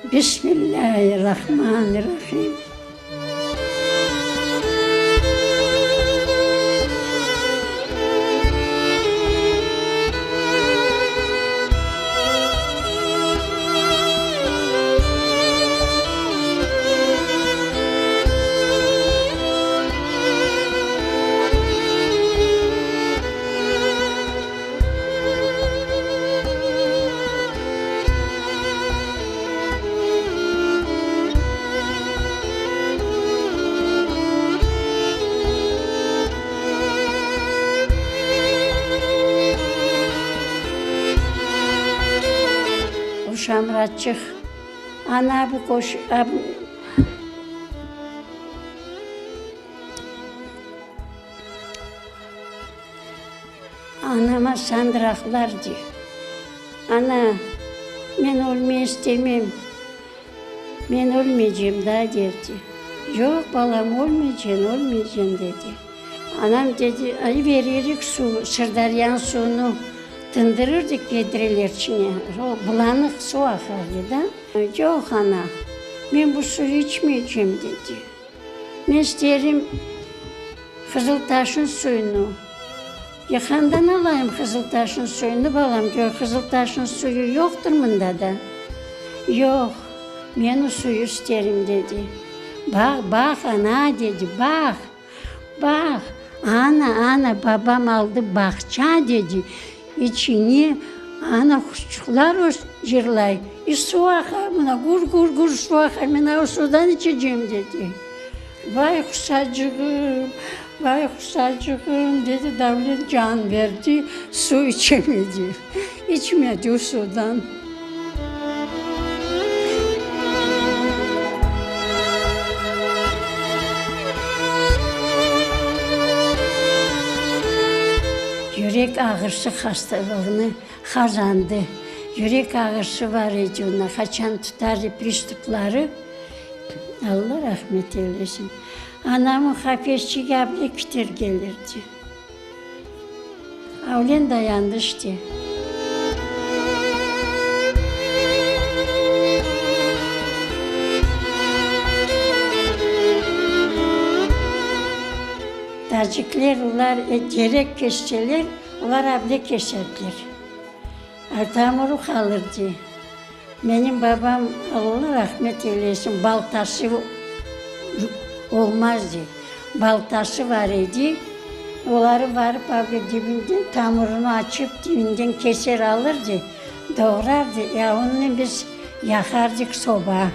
Bismillahirrahmanirrahim. Şamratçık, ana bu koş, anama sandıraklar diyor. Ana, ben olmayı istemem, ben olmayacağım daha derdi. Yok balam olmayacaksın dedi. Anam dedi, ay veririk su, Sırdaryan suyunu. Dındırırdık yedireler içine, o bulanık su akardı da. Yok ana, ben bu suyu içmeyeceğim dedi. Ben isterim Kızıltaş'ın suyunu. Yakandan alayım Kızıltaş'ın suyunu balam diyor, Kızıltaş'ın suyu yoktur bunda da. Yok, ben o suyu isterim dedi. Bak ana dedi, bak. Ana babam aldı bahçe dedi. İçini ana kuşçuklar cırlay. Su akar buna, gur su akar. Ben o sudan içeceğim dedi. Vay kusacığım dedi. Devlet can verdi, su içemedi. İçmedi o sudan. Yürek ağrısı hastalığını kazandı. Yürek ağrısı var idi ona. Kaçan tutardı pristupları. Allah rahmet eylesin. Anamın hafifçi abla kütür gelirdi. Avlen dayandı işte. Tacikler, onlar gerek kesseler, onlar abla keserdiler. Artamuru kalırdı. Benim babam, Allah rahmet eylesin, baltası olmazdı. Baltası var idi. Onları varıp abla dibinden tamurunu açıp dibinden keser alırdı, doğrardı. Ya onunla biz yakardık soba.